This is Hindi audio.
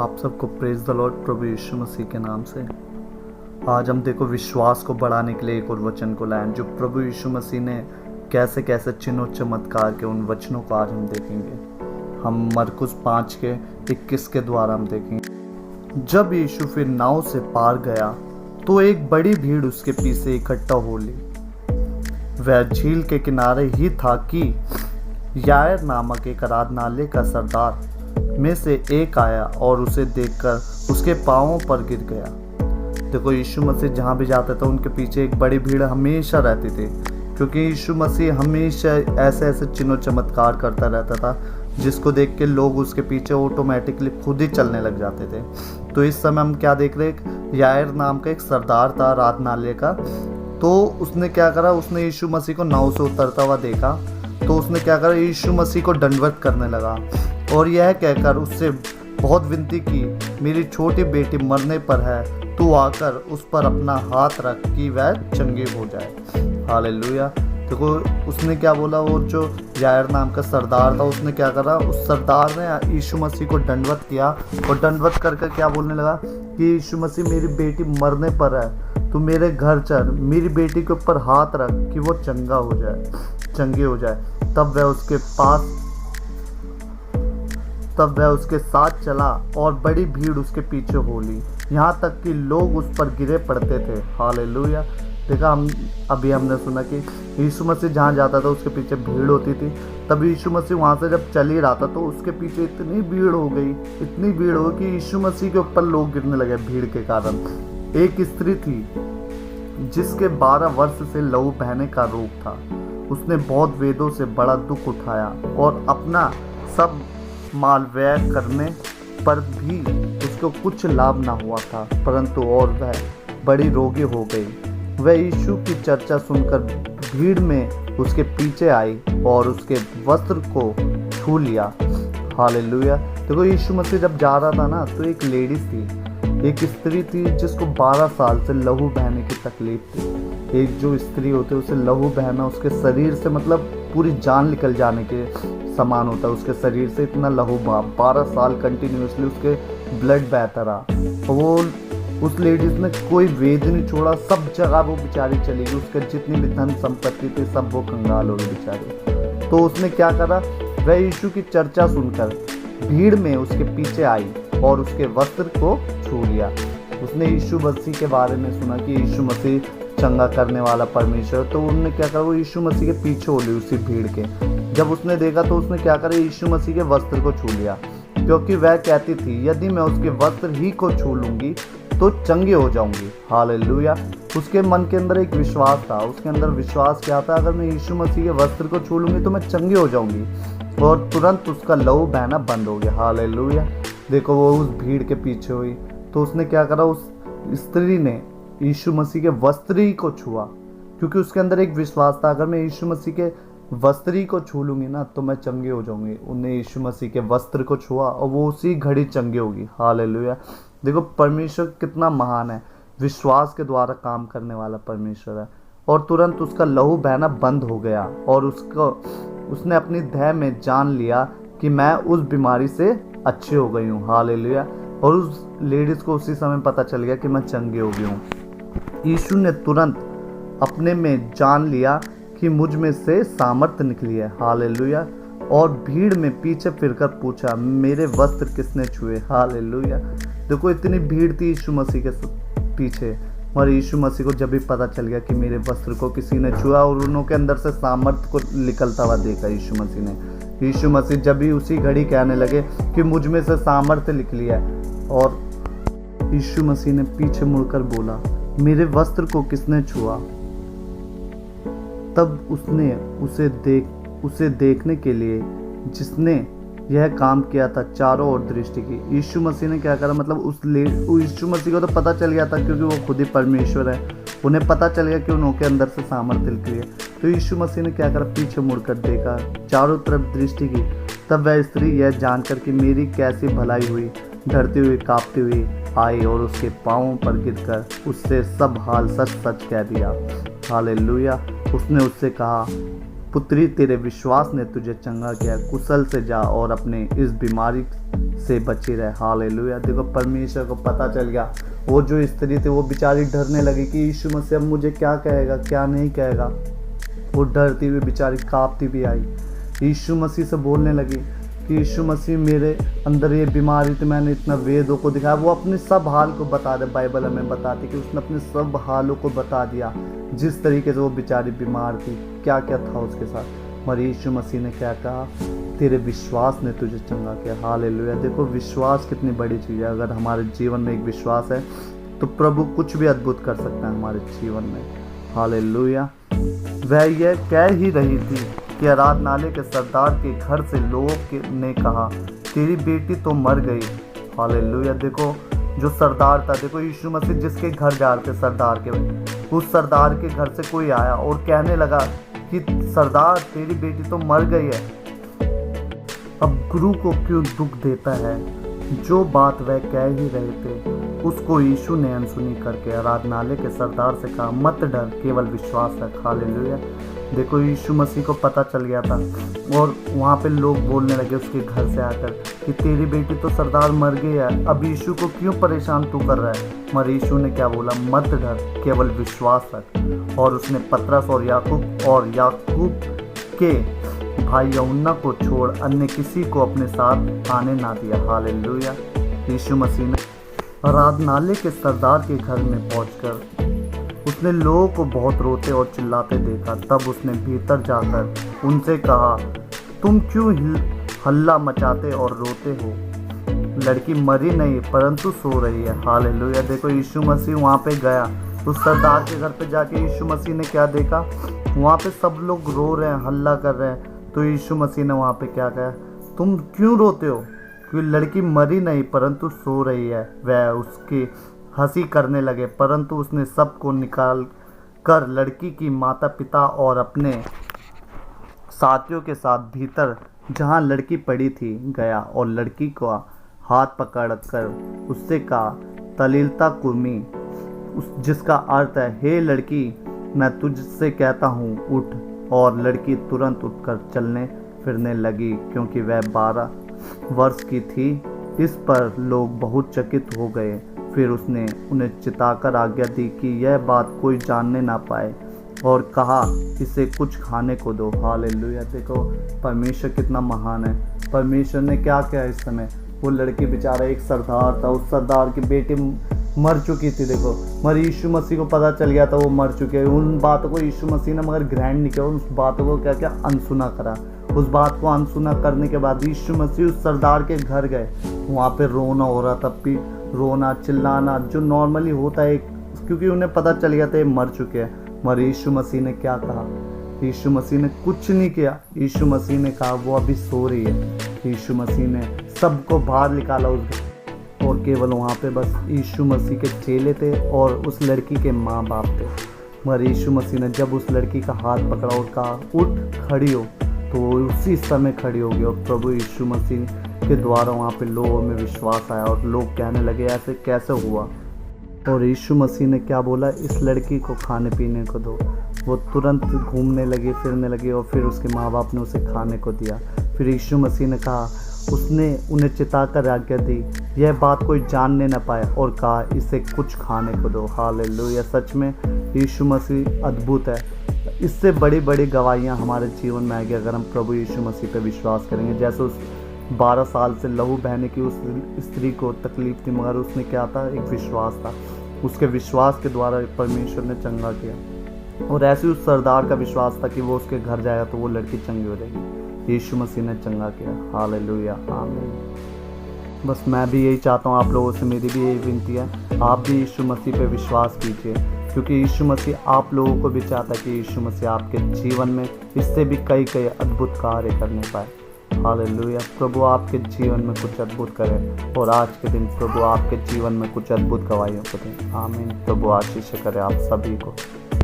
आप सबको प्रेज द लॉर्ड प्रभु यीशु मसीह के नाम से। आज हम देखो विश्वास को बढ़ाने के लिए एक और वचन को लाएं जो प्रभु यीशु मसीह ने कैसे कैसे चिन्ह चमत्कार के उन वचनों को आज हम देखेंगे। हम मरकुस 5 के 21 के द्वारा हम देखेंगे। जब यीशु फिर नाव से पार गया तो एक बड़ी भीड़ उसके पीछे इकट्ठा हो ली। वह झील के किनारे ही था कि यायर नामक एक आराधनालय का सरदार में से एक आया और उसे देखकर उसके पांवों पर गिर गया। देखो यीशु मसीह जहाँ भी जाते थे उनके पीछे एक बड़ी भीड़ हमेशा रहती थी, क्योंकि यीशु मसीह हमेशा ऐसे ऐसे चिन्ह चमत्कार करता रहता था जिसको देख के लोग उसके पीछे ऑटोमेटिकली खुद ही चलने लग जाते थे। तो इस समय हम क्या देख रहे हैं, यायर नाम का एक सरदार था आराधनालय का। तो उसने क्या करा, उसने यीशु मसीह को नाव से उतरता हुआ देखा तो उसने क्या करा, यीशु मसीह को दंडवत करने लगा और यह कहकर उससे बहुत विनती की, मेरी छोटी बेटी मरने पर है, तू आकर उस पर अपना हाथ रख कि वह चंगी हो जाए। हालेलुया। देखो उसने क्या बोला, वो जो यायर नाम का सरदार था उसने क्या करा, उस सरदार ने यीशु मसीह को दंडवत किया और दंडवत करके क्या बोलने लगा कि यीशु मसीह मेरी बेटी मरने पर है, तू मेरे घर चल, मेरी बेटी के ऊपर हाथ रख कि वो चंगी हो जाए। तब वह उसके साथ चला और बड़ी भीड़ उसके पीछे हो ली, यहाँ तक कि लोग उस पर गिरे पड़ते थे। हालेलुया। देखा, हमने सुना कि यीशु मसीह जहाँ जाता था उसके पीछे भीड़ होती थी। तब यीशु मसीह वहाँ से जब चल ही रहा था तो उसके पीछे इतनी भीड़ हो गई कि यीशु मसीह के ऊपर लोग गिरने लगे भीड़ के कारण। एक स्त्री थी जिसके 12 वर्ष से लहू बहने का रोग था। उसने बहुत वेदों से बड़ा दुख उठाया और अपना सब माल व्यय करने पर भी उसको कुछ लाभ न हुआ था, परंतु और वह बड़ी रोगी हो गई। वह यीशु की चर्चा सुनकर भीड़ में उसके पीछे आई और उसके वस्त्र को छू लिया। हालेलुया। देखो यीशु मसीह जब जा रहा था ना, तो एक लेडीज थी, एक स्त्री थी जिसको 12 साल से लहू बहने की तकलीफ थी। एक जो स्त्री होती है उसे लहू बहना, उसके शरीर से मतलब पूरी जान निकल जाने के समान होता है। उसके शरीर से इतना लहू बहा, 12 साल कंटिन्यूसली उसके ब्लड बहता रहा। वो उस लेडीज ने कोई वेद नहीं छोड़ा, सब जगह वो बेचारी चली गई। उसके जितनी भी धन संपत्ति थी सब वो कंगाल हो गई बेचारी। तो उसने क्या करा, वह यीशु की चर्चा सुनकर भीड़ में उसके पीछे आई और उसके वस्त्र को छू लिया। उसने यीशु मसीह के बारे में सुना कि यीशु मसीह चंगा करने वाला परमेश्वर। तो उन्होंने क्या करा, वो यीशु मसीह के पीछे हो ली उसी भीड़ के। जब उसने देखा तो उसने क्या करा, यीशु मसीह के वस्त्र को छू लिया, क्योंकि वह कहती थी यदि मैं उसके वस्त्र ही को छू लूंगी तो चंगी हो जाऊंगी। हालेलुया। उसके मन के अंदर एक विश्वास था। उसके अंदर विश्वास क्या था, अगर मैं यीशु मसीह के वस्त्र को छू लूंगी तो मैं चंगी हो जाऊंगी। और तुरंत उसका लहू बहना बंद हो गया। हालेलुया। देखो वो उस भीड़ के पीछे हुई तो उसने क्या करा, उस स्त्री ने यीशु मसीह के वस्त्र ही को छुआ, क्योंकि उसके अंदर एक विश्वास था, अगर मैं यीशु मसीह के वस्त्र ही को छू लूंगी ना तो मैं चंगी हो जाऊंगी। उन्हें यीशु मसीह के वस्त्र को छुआ और वो उसी घड़ी चंगी होगी। हालेलुया। देखो परमेश्वर कितना महान है, विश्वास के द्वारा काम करने वाला परमेश्वर है। और तुरंत उसका लहू बहना बंद हो गया और उसने अपनी देह में जान लिया कि मैं उस बीमारी से अच्छी हो गई हूँ। हालेलुया। और उस लेडीज को उसी समय पता चल गया कि मैं चंगी हो गई हूँ। यीशु ने तुरंत अपने में जान लिया कि मुझ में से सामर्थ्य निकली है। हालेलुया। और भीड़ में पीछे फिरकर पूछा, मेरे वस्त्र किसने छुए। हालेलुया। देखो इतनी भीड़ थी यीशु मसीह के पीछे, और यीशु मसीह को जब भी पता चल गया कि मेरे वस्त्र को किसी ने छुआ और उनके अंदर से सामर्थ्य को निकलता हुआ देखा यीशु मसीह ने। यीशु मसीह जब भी उसी घड़ी कहने लगे कि मुझ में से सामर्थ्य निकली है, और यीशु मसीह ने पीछे मुड़कर बोला, मेरे वस्त्र को किसने छुआ। तब उसने उसे देखने के लिए जिसने यह काम किया था चारों ओर दृष्टि की। यीशु मसीह ने क्या करा, मतलब यीशु मसीह को तो पता चल गया था, क्योंकि वो खुद ही परमेश्वर है। उन्हें पता चल गया कि उनके अंदर से सामर्थ्य निकली है। तो यीशु मसीह ने क्या करा, पीछे मुड़कर देखा, चारों तरफ दृष्टि की। तब वह स्त्री यह जानकर कि मेरी कैसी भलाई हुई, डरती हुई कांपती हुई आई और उसके पांवों पर गिरकर उससे सब हाल सच सच कह दिया। हालेलुया। उसने उससे कहा, पुत्री तेरे विश्वास ने तुझे चंगा किया, कुशल से जा और अपने इस बीमारी से बची रहे। हालेलुया। देखो परमेश्वर को पता चल गया, वो जो स्त्री थी वो बेचारी डरने लगी कि यीशु मसीह अब मुझे क्या कहेगा क्या नहीं कहेगा। वो डरती हुई बेचारी कांपती भी आई, यीशु मसीह से बोलने लगी कि यीशु मसीह मेरे अंदर ये बीमारी थी, मैंने इतना वेदों को दिखाया। वो अपने सब हाल को बता दे, बाइबल हमें बताती कि उसने अपने सब हालों को बता दिया, जिस तरीके से वो बेचारी बीमार थी, क्या क्या था उसके साथ। मगर यीशु मसीह ने क्या कहा, तेरे विश्वास ने तुझे चंगा किया। हालेलुया। देखो विश्वास कितनी बड़ी चीज़ है। अगर हमारे जीवन में एक विश्वास है तो प्रभु कुछ भी अद्भुत कर सकता है हमारे जीवन में। हालेलुया। वह यह कह ही रही थी कि आराधनालय के सरदार के घर से लोगों ने कहा, तेरी बेटी तो मर गई। हालेलुया। देखो जो सरदार था, देखो यीशु मसीह जिसके घर जा रहे थे सरदार के, उस सरदार के घर से कोई आया और कहने लगा कि सरदार तेरी बेटी तो मर गई है। अब गुरु को क्यों दुख देता है? जो बात वह कह ही रहे थे उसको यीशु ने अनसुनी करके आराधनालय के सरदार से कहा, मत डर, केवल विश्वास रख। हालेलुया। देखो यीशु मसीह को पता चल गया था और वहाँ पे लोग बोलने लगे उसके घर से आकर कि तेरी बेटी तो सरदार मर गई है, अब यीशु को क्यों परेशान तू कर रहा है? मगर यीशु ने क्या बोला, मत डर, केवल विश्वास रख। और उसने पतरस और याकूब के भाई यूहन्ना को छोड़ अन्य किसी को अपने साथ आने ना दिया। हालेलुया। यीशु मसीह ने आराधनालय के सरदार के घर में पहुंचकर उसने लोगों को बहुत रोते और चिल्लाते देखा। तब उसने भीतर जाकर उनसे कहा, तुम क्यों हल्ला मचाते और रोते हो? लड़की मरी नहीं परंतु सो रही है। हालेलुया। देखो यीशु मसीह वहाँ पे गया, उस सरदार के घर पे जाके यीशु मसीह ने क्या देखा, वहाँ पे सब लोग रो रहे हैं, हल्ला कर रहे हैं। तो यीशु मसीह ने वहाँ पे क्या कहा, तुम क्यों रोते हो? क्योंकि लड़की मरी नहीं परंतु सो रही है। वह उसकी हंसी करने लगे, परंतु उसने सबको निकाल कर लड़की की माता पिता और अपने साथियों के साथ भीतर जहाँ लड़की पड़ी थी गया और लड़की को हाथ पकड़कर उससे कहा, तलीता कुमी, जिसका अर्थ है, हे लड़की मैं तुझसे कहता हूँ उठ। और लड़की तुरंत उठकर चलने फिरने लगी, क्योंकि वह 12 वर्ष की थी। इस पर लोग बहुत चकित हो गए। फिर उसने उन्हें चिताकर आज्ञा दी कि यह बात कोई जानने ना पाए और कहा, इसे कुछ खाने को दो। हालेलुया। देखो परमेश्वर कितना महान है। परमेश्वर ने क्या किया इस समय, वो लड़की बेचारा एक सरदार था, उस सरदार की बेटी मर चुकी थी। देखो मगर यीशु मसीह को पता चल गया था वो मर चुके हैं। उन बातों को यीशु मसीह ने मगर ग्रहण नहीं किया, उस बातों को क्या क्या अनसुना करा। उस बात को अनसुना करने के बाद यीशु मसीह उस सरदार के घर गए। वहाँ पे रोना हो रहा था, रोना चिल्लाना जो नॉर्मली होता है, क्योंकि उन्हें पता चल गया था ये मर चुके हैं। मगर यीशु मसीह ने क्या कहा, यीशु मसीह ने कुछ नहीं किया। यीशु मसीह ने कहा वो अभी सो रही है। यीशु मसीह ने सबको बाहर निकाला उस, और केवल वहाँ पे बस यीशु मसीह के चेले थे और उस लड़की के माँ बाप थे। मगर यीशु मसीह ने जब उस लड़की का हाथ पकड़ा और कहा उठ खड़ी हो, तो वो उसी समय खड़ी हो गई। और प्रभु यीशु मसीह के द्वारा वहाँ पे लोगों में विश्वास आया और लोग कहने लगे ऐसे कैसे हुआ। और यीशु मसीह ने क्या बोला, इस लड़की को खाने पीने को दो। वो तुरंत घूमने लगी फिरने लगी और फिर उसके माँ बाप ने उसे खाने को दिया। फिर यीशु मसीह ने कहा, उसने उन्हें चिताकर आज्ञा दी यह बात कोई जानने न पाए और कहा, इसे कुछ खाने को दो। हालेलुया। सच में यीशु मसीह अद्भुत है। इससे बड़ी बड़ी गवाहियाँ हमारे जीवन में आएगी अगर हम प्रभु यीशु मसीह पर विश्वास करेंगे। जैसे उस 12 साल से लहू बहने की उस स्त्री को तकलीफ थी, मगर उसने क्या था, एक विश्वास था। उसके विश्वास के द्वारा परमेश्वर ने चंगा किया। और ऐसे उस सरदार का विश्वास था कि वो उसके घर जाएगा तो वो लड़की चंगी हो जाएगी। यीशु मसीह ने चंगा किया। हालेलुया। आमीन। बस मैं भी यही चाहता हूँ, आप लोगों से मेरी भी यही विनती है, आप भी यीशु मसीह पे विश्वास कीजिए, क्योंकि यीशु मसीह आप लोगों को भी चाहता है कि यीशु मसीह आपके जीवन में इससे भी कई कई अद्भुत कार्य करने पाए। हालेलुया। प्रभु आपके जीवन में कुछ अद्भुत करे और आज के दिन प्रभु आपके जीवन में कुछ अद्भुत गवाहियों को दें। आमीन। प्रभु आशीष करे आप सभी को।